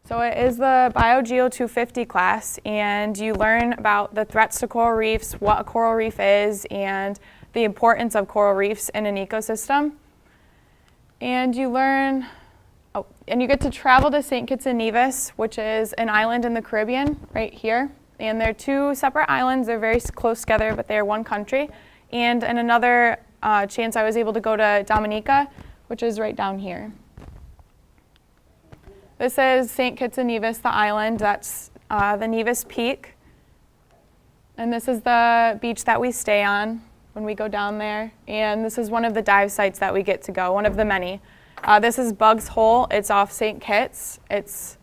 So it is the BioGeo 250 class, and you learn about the threats to coral reefs, what a coral reef is, and the importance of coral reefs in an ecosystem. And you learn, and you get to travel to St. Kitts and Nevis, which is an island in the Caribbean, right here. And they're two separate islands. They're very close together, but they're one country. And in another chance, I was able to go to Dominica, which is right down here. This is St. Kitts and Nevis, the island. That's the Nevis Peak. And this is the beach that we stay on when we go down there. And this is one of the dive sites that we get to go, one of the many. This is Bug's Hole. It's off St. Kitts. It's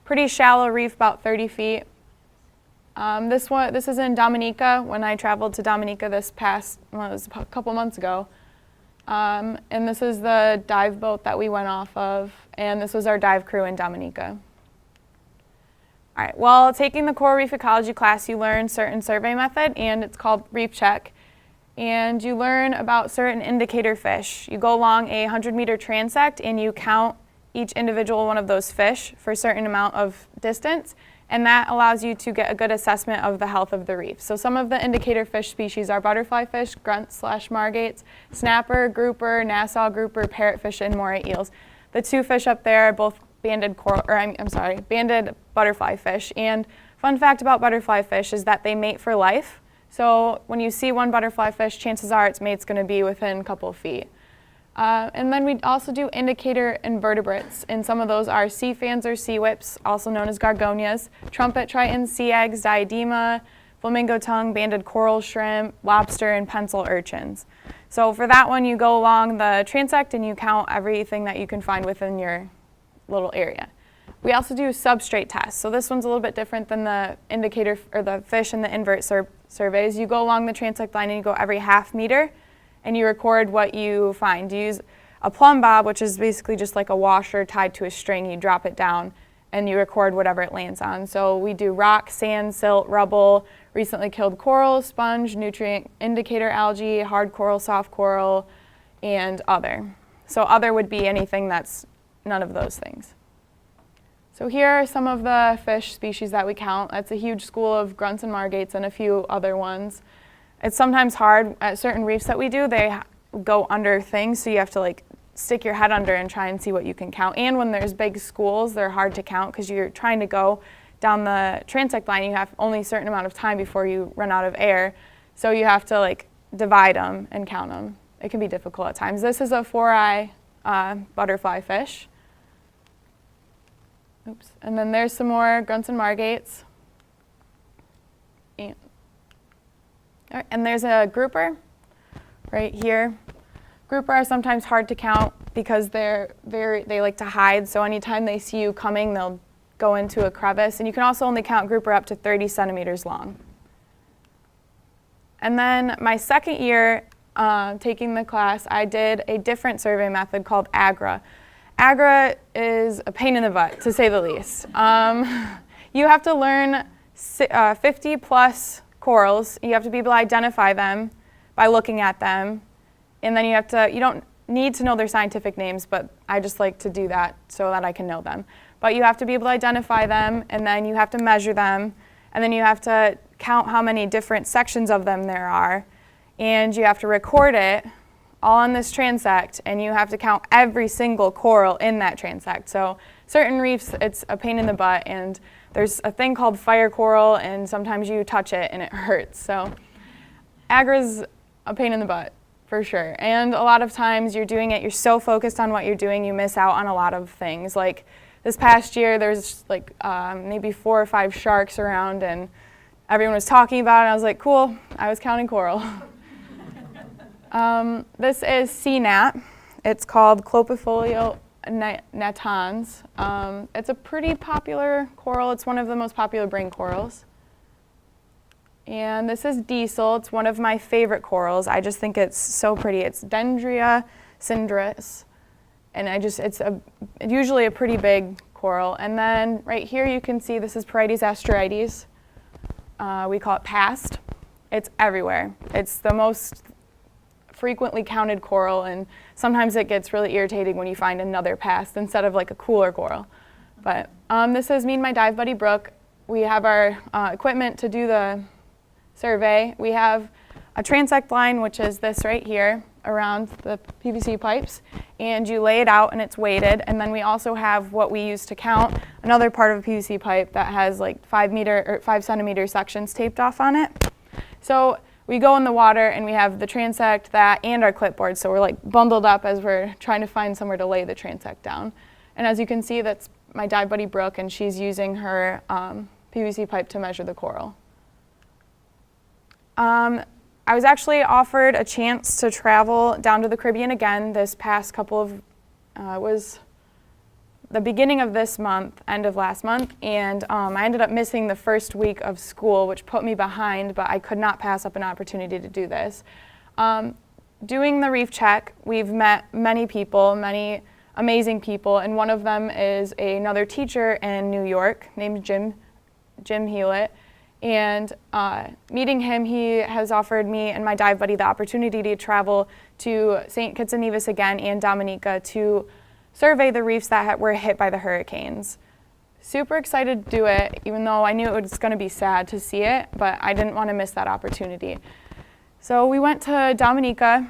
pretty shallow reef, about 30 feet. This is in Dominica. When I traveled to Dominica it was a couple months ago. And this is the dive boat that we went off of, and this was our dive crew in Dominica. All right, well, taking the coral reef ecology class, you learn certain survey method, and it's called Reef Check. And you learn about certain indicator fish. You go along a 100-meter transect, and you count each individual one of those fish for a certain amount of distance, and that allows you to get a good assessment of the health of the reef. So some of the indicator fish species are butterfly fish, grunts/margates, snapper, grouper, Nassau grouper, parrotfish, and moray eels. The two fish up there are both banded butterfly fish. And fun fact about butterfly fish is that they mate for life. So when you see one butterfly fish, chances are its mate's going to be within a couple of feet. And then we also do indicator invertebrates, and some of those are sea fans or sea whips, also known as gorgonias, trumpet tritons, sea eggs, diadema, flamingo tongue, banded coral shrimp, lobster, and pencil urchins. So for that one, you go along the transect and you count everything that you can find within your little area. We also do substrate tests. So this one's a little bit different than the indicator or the fish and the invert surveys. You go along the transect line and you go every half meter, and you record what you find. You use a plumb bob, which is basically just like a washer tied to a string. You drop it down and you record whatever it lands on. So we do rock, sand, silt, rubble, recently killed coral, sponge, nutrient indicator algae, hard coral, soft coral, and other. So other would be anything that's none of those things. So here are some of the fish species that we count. That's a huge school of grunts and margates and a few other ones. It's sometimes hard at certain reefs that we do. They go under things, so you have to like stick your head under and try and see what you can count. And when there's big schools, they're hard to count because you're trying to go down the transect line. You have only a certain amount of time before you run out of air, so you have to like divide them and count them. It can be difficult at times. This is a 4-eye butterfly fish. Oops. And then there's some more grunts and margates. And there's a grouper right here. Grouper are sometimes hard to count because they like to hide. So anytime they see you coming, they'll go into a crevice. And you can also only count grouper up to 30 centimeters long. And then my second year taking the class, I did a different survey method called AGRA. AGRA is a pain in the butt, to say the least. You have to learn 50 plus corals. You have to be able to identify them by looking at them. And then you don't need to know their scientific names, but I just like to do that so that I can know them. But you have to be able to identify them, and then you have to measure them, and then you have to count how many different sections of them there are, and you have to record it all on this transect, and you have to count every single coral in that transect. So certain reefs, it's a pain in the butt, and there's a thing called fire coral, and sometimes you touch it and it hurts. So AGRA's a pain in the butt, for sure. And a lot of times you're doing it, you're so focused on what you're doing, you miss out on a lot of things. Like this past year, there's like maybe 4 or 5 sharks around, and everyone was talking about it, and I was like, cool, I was counting coral. This is sea gnat. It's called Clopifolio natans. It's a pretty popular coral. It's one of the most popular brain corals. And this is diesel. It's one of my favorite corals. I just think it's so pretty. It's Dendria cindris. And it's usually a pretty big coral. And then right here you can see this is Porites asteroides. We call it past. It's everywhere. It's the most frequently counted coral, and sometimes it gets really irritating when you find another past instead of like a cooler coral. But this is me and my dive buddy, Brooke. We have our equipment to do the survey. We have a transect line, which is this right here, around the PVC pipes, and you lay it out and it's weighted. And then we also have what we use to count, another part of a PVC pipe that has like 5 centimeter sections taped off on it. So we go in the water and we have the transect, that, and our clipboard. So we're like bundled up as we're trying to find somewhere to lay the transect down. And as you can see, that's my dive buddy Brooke, and she's using her PVC pipe to measure the coral. I was actually offered a chance to travel down to the Caribbean again this past couple of, it was the beginning of this month, end of last month, and I ended up missing the first week of school, which put me behind, but I could not pass up an opportunity to do this. Doing the Reef Check, we've met many people, many amazing people, and one of them is another teacher in New York named Jim Hewlett. And meeting him, he has offered me and my dive buddy the opportunity to travel to St. Kitts and Nevis again and Dominica to survey the reefs that were hit by the hurricanes. Super excited to do it, even though I knew it was going to be sad to see it, but I didn't want to miss that opportunity. So we went to Dominica,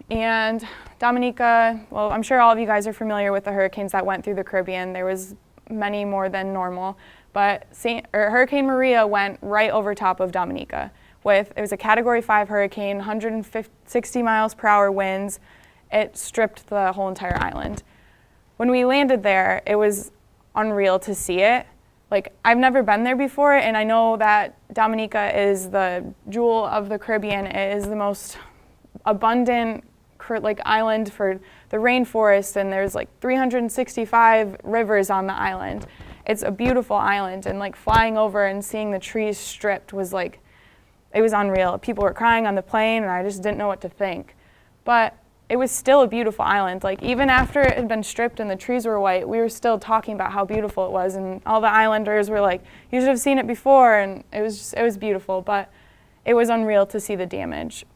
and Dominica, well, I'm sure all of you guys are familiar with the hurricanes that went through the Caribbean. There was many more than normal. But Hurricane Maria went right over top of Dominica. It was a Category 5 hurricane, 160 miles per hour winds. It stripped the whole entire island. When we landed there, it was unreal to see it. Like, I've never been there before, and I know that Dominica is the jewel of the Caribbean. It is the most abundant island for the rainforest, and there's like 365 rivers on the island. It's a beautiful island, and like flying over and seeing the trees stripped was like, it was unreal. People were crying on the plane, and I just didn't know what to think. But it was still a beautiful island. Like, even after it had been stripped and the trees were white, we were still talking about how beautiful it was, and all the islanders were like, you should have seen it before, and it was beautiful, but it was unreal to see the damage.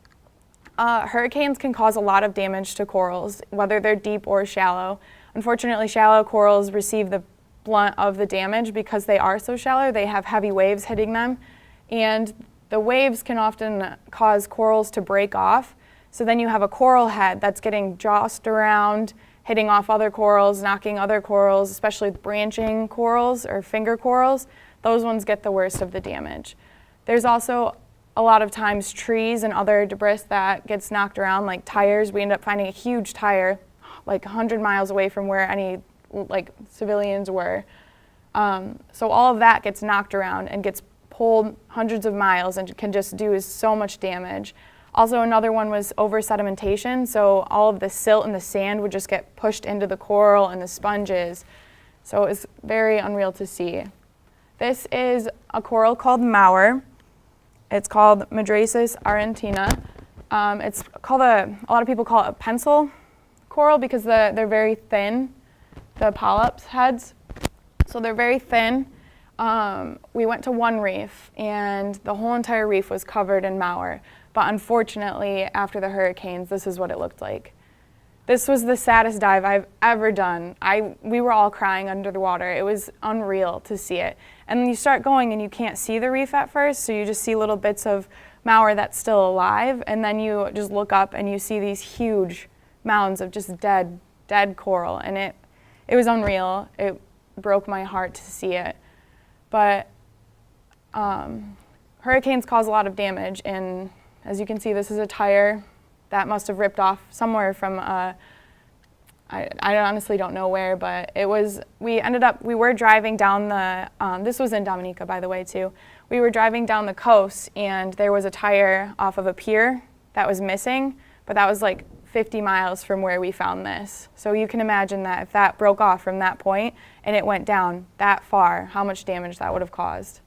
Hurricanes can cause a lot of damage to corals, whether they're deep or shallow. Unfortunately, shallow corals receive the blunt of the damage because they are so shallow. They have heavy waves hitting them, and the waves can often cause corals to break off. So then you have a coral head that's getting jostled around, hitting off other corals, knocking other corals, especially branching corals or finger corals. Those ones get the worst of the damage. There's also a lot of times trees and other debris that gets knocked around, like tires. We end up finding a huge tire like 100 miles away from where any civilians were. So all of that gets knocked around and gets pulled hundreds of miles and can just do so much damage. Also, another one was over sedimentation, so all of the silt and the sand would just get pushed into the coral and the sponges. So it's very unreal to see. This is a coral called Mauer. It's called Madrasis arentina. It's called a lot of people call it a pencil coral because they're very thin, the polyps heads. So they're very thin. We went to one reef, and the whole entire reef was covered in Mauer. But unfortunately, after the hurricanes, this is what it looked like. This was the saddest dive I've ever done. We were all crying under the water. It was unreal to see it. And then you start going and you can't see the reef at first, so you just see little bits of Mauer that's still alive, and then you just look up and you see these huge mounds of just dead coral, and it was unreal. It broke my heart to see it. But hurricanes cause a lot of damage, and as you can see, this is a tire that must have ripped off somewhere from, I honestly don't know where, but we were driving down this was in Dominica, by the way, too. We were driving down the coast, and there was a tire off of a pier that was missing, but that was like 50 miles from where we found this. So you can imagine that if that broke off from that point and it went down that far, how much damage that would have caused.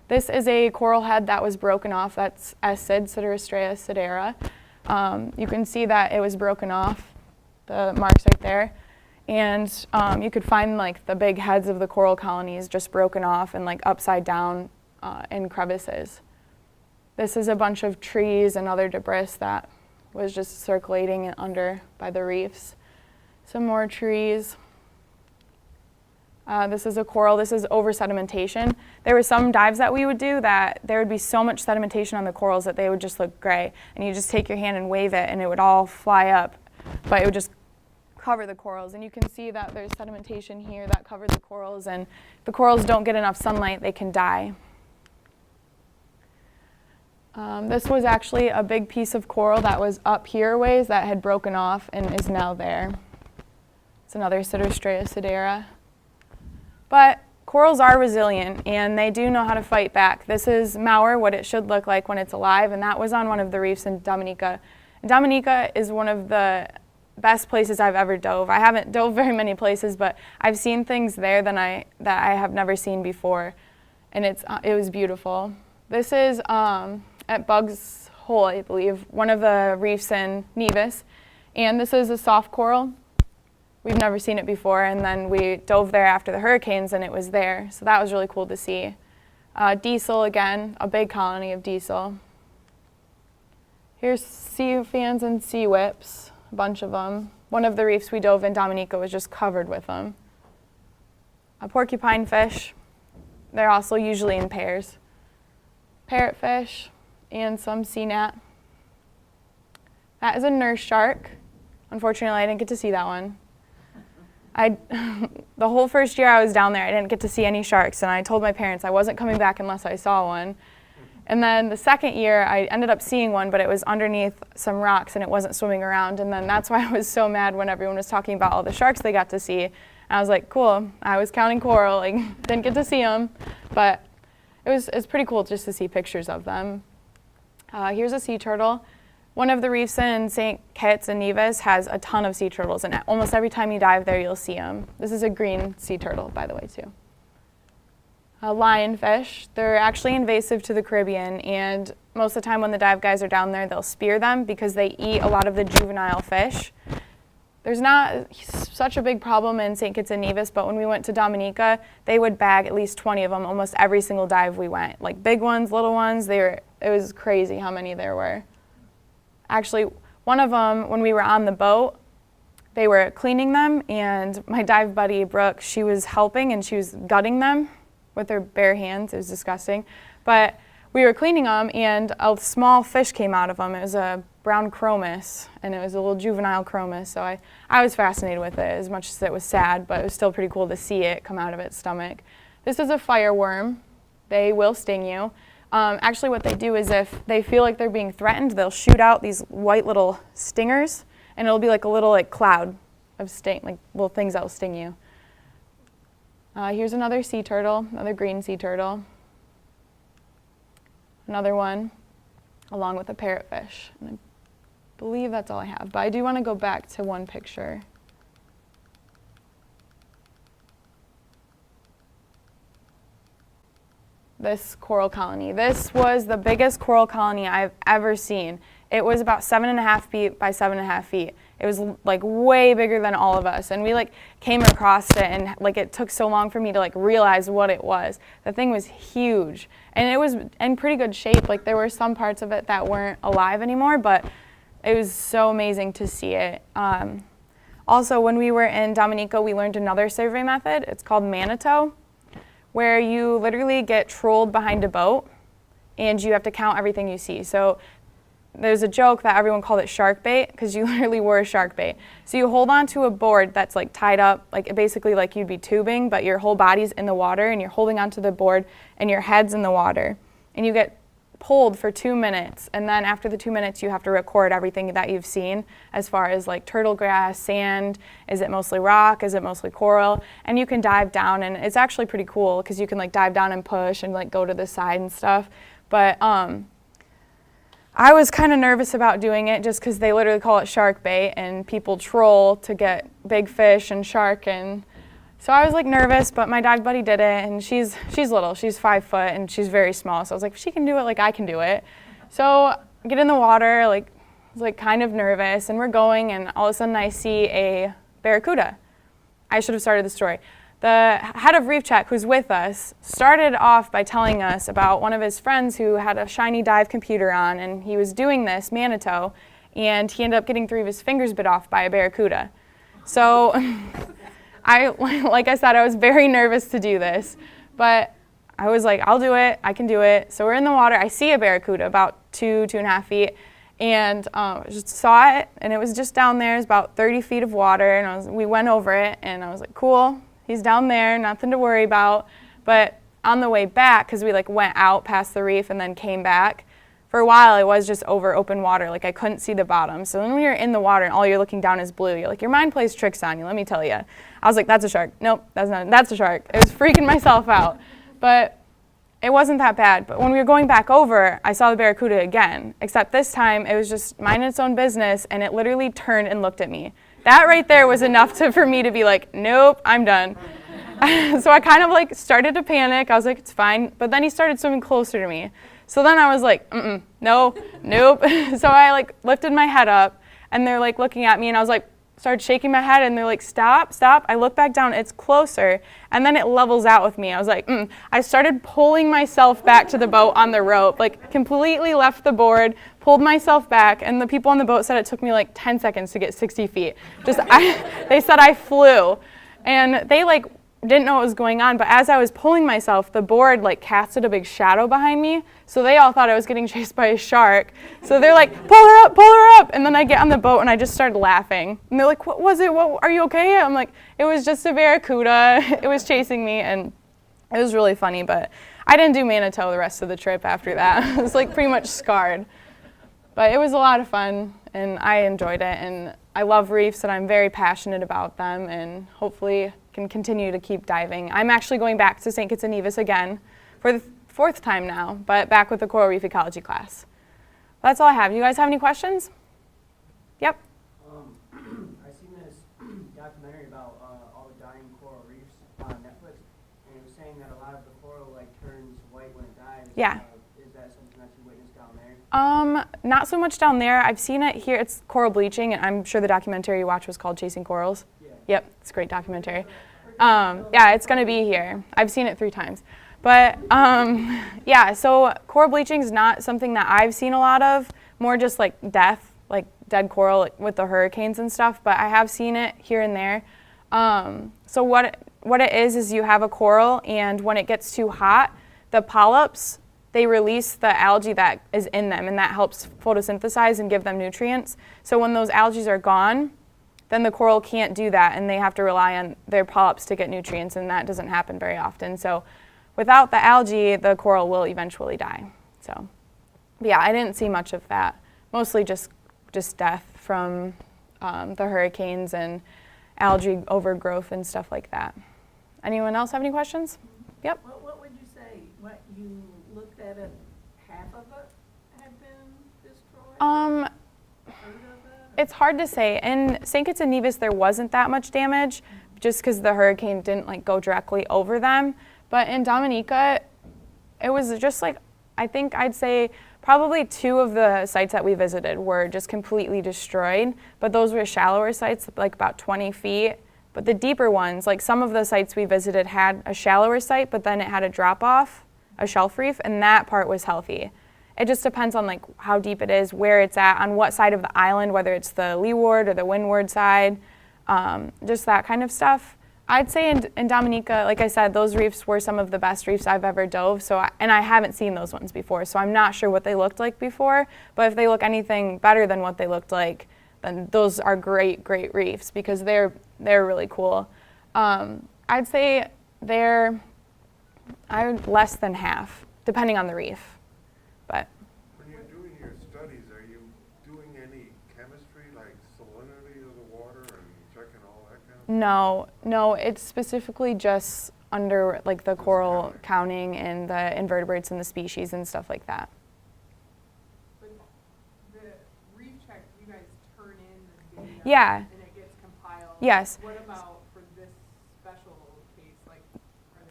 This is a coral head that was broken off. That's Essid, Siderastrea sidera. You can see that it was broken off, the marks right there. And you could find like the big heads of the coral colonies just broken off and like upside down in crevices. This is a bunch of trees and other debris that was just circulating under by the reefs. Some more trees. This is a coral. This is over sedimentation. There were some dives that we would do that there would be so much sedimentation on the corals that they would just look gray. And you just take your hand and wave it and it would all fly up, but it would just cover the corals. And you can see that there's sedimentation here that covered the corals, and if the corals don't get enough sunlight, they can die. This was actually a big piece of coral that was up here a ways that had broken off and is now there. It's another Citrostrea sidera. But corals are resilient, and they do know how to fight back. This is Mauer, what it should look like when it's alive, and that was on one of the reefs in Dominica. Dominica is one of the best places I've ever dove. I haven't dove very many places, but I've seen things there that I have never seen before, and it was beautiful. This is at Bug's Hole, I believe, one of the reefs in Nevis, and this is a soft coral. We've never seen it before, and then we dove there after the hurricanes and it was there, so that was really cool to see. Diesel again, a big colony of diesel. Here's sea fans and sea whips, a bunch of them. One of the reefs we dove in, Dominica, was just covered with them. A porcupine fish, they're also usually in pairs. Parrotfish and some sea gnat. That is a nurse shark. Unfortunately, I didn't get to see that one. The whole first year I was down there, I didn't get to see any sharks, and I told my parents I wasn't coming back unless I saw one. And then the second year, I ended up seeing one, but it was underneath some rocks, and it wasn't swimming around. And then that's why I was so mad when everyone was talking about all the sharks they got to see. And I was like, cool, I was counting coral, like, didn't get to see them. But it's pretty cool just to see pictures of them. Here's a sea turtle. One of the reefs in St. Kitts and Nevis has a ton of sea turtles, and almost every time you dive there, you'll see them. This is a green sea turtle, by the way, too. Lionfish, they're actually invasive to the Caribbean, and most of the time when the dive guys are down there, they'll spear them because they eat a lot of the juvenile fish. There's not such a big problem in St. Kitts and Nevis, but when we went to Dominica, they would bag at least 20 of them almost every single dive we went. Like big ones, little ones, it was crazy how many there were. Actually, one of them, when we were on the boat, they were cleaning them, and my dive buddy, Brooke, she was helping, and she was gutting them with her bare hands. It was disgusting. But we were cleaning them, and a small fish came out of them. It was a brown chromis, and it was a little juvenile chromis, so I was fascinated with it, as much as it was sad, but it was still pretty cool to see it come out of its stomach. This is a fireworm. They will sting you. Actually, what they do is if they feel like they're being threatened, they'll shoot out these white little stingers, and it'll be like a little cloud of sting, like little things that will sting you. Here's another sea turtle, another green sea turtle. Another one, along with a parrotfish. And I believe that's all I have, but I do want to go back to one picture. This coral colony. This was the biggest coral colony I've ever seen. It was about 7.5 feet by 7.5 feet. It was like way bigger than all of us, and we came across it, and it took so long for me to realize what it was. The thing was huge, and it was in pretty good shape. There were some parts of it that weren't alive anymore, but it was so amazing to see it. Also, when we were in Dominica, we learned another survey method. It's called Manito, where you literally get trolled behind a boat and you have to count everything you see. So there's a joke that everyone called it shark bait because you literally were a shark bait. So you hold onto a board that's tied up, basically you'd be tubing, but your whole body's in the water and you're holding onto the board and your head's in the water. And you get pulled for 2 minutes, and then after the 2 minutes you have to record everything that you've seen as far as turtle grass, sand, is it mostly rock, is it mostly coral, and you can dive down, and it's actually pretty cool because you can dive down and push and go to the side and stuff. But I was kind of nervous about doing it just because they literally call it shark bait and people troll to get big fish and shark, and so I was nervous, but my dive buddy did it, and she's little, she's 5 foot, and she's very small, so I was if she can do it, I can do it. So I get in the water, I was kind of nervous, and we're going, and all of a sudden I see a barracuda. I should have started the story. The head of Reef Check, who's with us, started off by telling us about one of his friends who had a shiny dive computer on, and he was doing this, Manito, and he ended up getting 3 of his fingers bit off by a barracuda. So like I said, I was very nervous to do this, but I was like, I'll do it, I can do it. So we're in the water, I see a barracuda about 2.5 feet, and just saw it, and it was just down there. It was about 30 feet of water, and we went over it, and I was like, cool, he's down there, nothing to worry about. But on the way back, because we like went out past the reef and then came back, for a while it was just over open water, like I couldn't see the bottom. So when you're in the water and all you're looking down is blue, you're like, your mind plays tricks on you, let me tell you. I was like, that's a shark. Nope, that's a shark. I was freaking myself out. But it wasn't that bad. But when we were going back over, I saw the barracuda again, except this time it was just minding its own business, and it literally turned and looked at me. That right there was enough for me to be like, nope, I'm done. So I kind of like started to panic. I was like, it's fine. But then he started swimming closer to me. So then I was like, no, nope. So I like lifted my head up, and they're like looking at me, and I was like, started shaking my head, and they're like, stop, stop. I look back down, it's closer, and then it levels out with me. I was like, I started pulling myself back to the boat on the rope, like completely left the board, pulled myself back, and the people on the boat said it took me like 10 seconds to get 60 feet. They said I flew, and they like didn't know what was going on, but as I was pulling myself, the board like casted a big shadow behind me, so they all thought I was getting chased by a shark. So they're like, pull her up, and then I get on the boat and I just started laughing. And they're like, what was it? What, are you okay? I'm like, it was just a barracuda. It was chasing me, and it was really funny, but I didn't do Manito the rest of the trip after that. I was like pretty much scarred. But it was a lot of fun, and I enjoyed it, and I love reefs, and I'm very passionate about them, and hopefully can continue to keep diving. I'm actually going back to St. Kitts and Nevis again for the 4th time now, but back with the coral reef ecology class. That's all I have. You guys have any questions? Yep. I seen this documentary about all the dying coral reefs on Netflix, and it was saying that a lot of the coral like turns white when it dies. Yeah. Is that something that you witnessed down there? Not so much down there. I've seen it here. It's coral bleaching, and I'm sure the documentary you watched was called Chasing Corals. Yeah. Yep, it's a great documentary. Yeah, it's going to be here. I've seen it 3 times. But yeah, so coral bleaching is not something that I've seen a lot of, more just like death, like dead coral like with the hurricanes and stuff, but I have seen it here and there. So what it is you have a coral, and when it gets too hot, the polyps, they release the algae that is in them, and that helps photosynthesize and give them nutrients. So when those algae are gone, then the coral can't do that, and they have to rely on their polyps to get nutrients, and that doesn't happen very often. So without the algae, the coral will eventually die. So yeah, I didn't see much of that. Mostly just death from the hurricanes and algae overgrowth and stuff like that. Anyone else have any questions? Yep. What would you say? What you looked at it, half of it had been destroyed? It's hard to say. In St. Kitts and Nevis, there wasn't that much damage, just because the hurricane didn't like go directly over them. But in Dominica, it was just like, I think I'd say probably 2 of the sites that we visited were just completely destroyed. But those were shallower sites, like about 20 feet. But the deeper ones, like some of the sites we visited had a shallower site, but then it had a drop off, a shelf reef, and that part was healthy. It just depends on like how deep it is, where it's at, on what side of the island, whether it's the leeward or the windward side, just that kind of stuff. I'd say in Dominica, like I said, those reefs were some of the best reefs I've ever dove, and I haven't seen those ones before, so I'm not sure what they looked like before, but if they look anything better than what they looked like, then those are great, great reefs, because they're really cool. I'd say they're less than half, depending on the reef. But when you're doing your studies, are you doing any chemistry, like salinity of the water and checking all that kind of stuff? No, it's specifically just under like the coral counting and the invertebrates and the species and stuff like that. But the Reef Check, you guys turn in the data Yeah. and it gets compiled. Yes. What about for this special case? Like,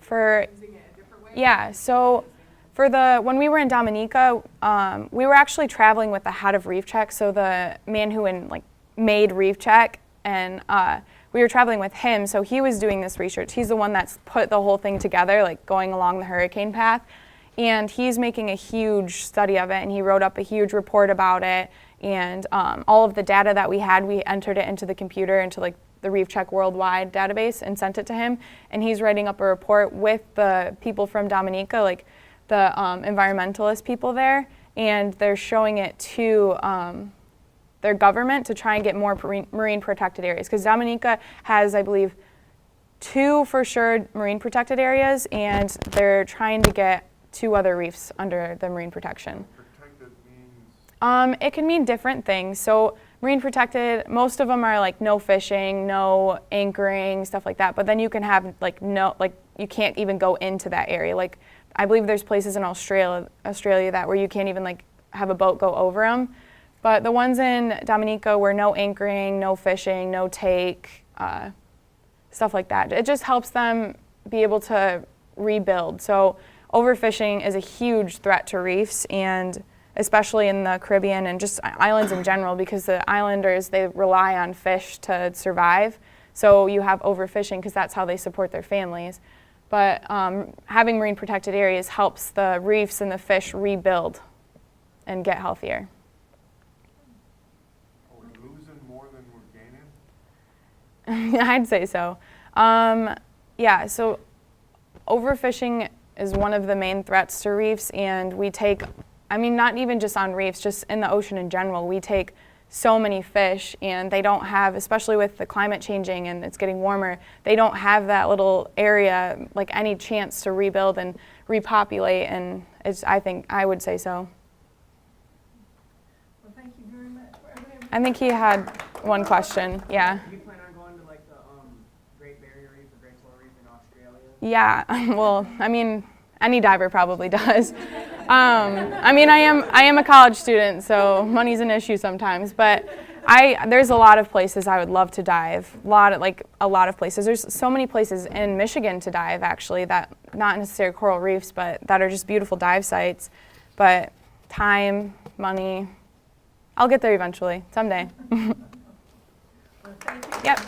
For using it a different way? Yeah, so when we were in Dominica, we were actually traveling with the head of Reef Check, so the man who made Reef Check, and we were traveling with him, so he was doing this research. He's the one that's put the whole thing together, like going along the hurricane path, and he's making a huge study of it, and he wrote up a huge report about it, and all of the data that we had, we entered it into the computer, into like the Reef Check Worldwide database and sent it to him, and he's writing up a report with the people from Dominica, like the environmentalist people there, and they're showing it to their government to try and get more marine protected areas, because Dominica has, I believe, 2 for sure marine protected areas, and they're trying to get 2 other reefs under the marine protection. Protected means? It can mean different things. So marine protected, most of them are like no fishing, no anchoring, stuff like that. But then you can have like you can't even go into that area. Like I believe there's places in Australia that where you can't even like have a boat go over them. But the ones in Dominica where no anchoring, no fishing, no take, stuff like that. It just helps them be able to rebuild. So overfishing is a huge threat to reefs, and especially in the Caribbean and just islands in general, because the islanders, they rely on fish to survive. So you have overfishing because that's how they support their families. But having marine protected areas helps the reefs and the fish rebuild and get healthier. Are we losing more than we're gaining? I'd say so. Yeah, so overfishing is one of the main threats to reefs, and we take, I mean, not even just on reefs, just in the ocean in general, we take so many fish, and they don't have, especially with the climate changing and it's getting warmer, they don't have that little area, like any chance to rebuild and repopulate, and I would say so. Well, thank you very much. I think he had one question, yeah. Do you plan on going to like the Great Barrier Reef or Great Coral Reef in Australia? Yeah, well, I mean, any diver probably does. I mean, I am a college student, so money's an issue sometimes. But there's a lot of places I would love to dive. A lot of places. There's so many places in Michigan to dive, actually, that not necessarily coral reefs, but that are just beautiful dive sites. But time, money, I'll get there eventually, someday. Well, thank you. Yep.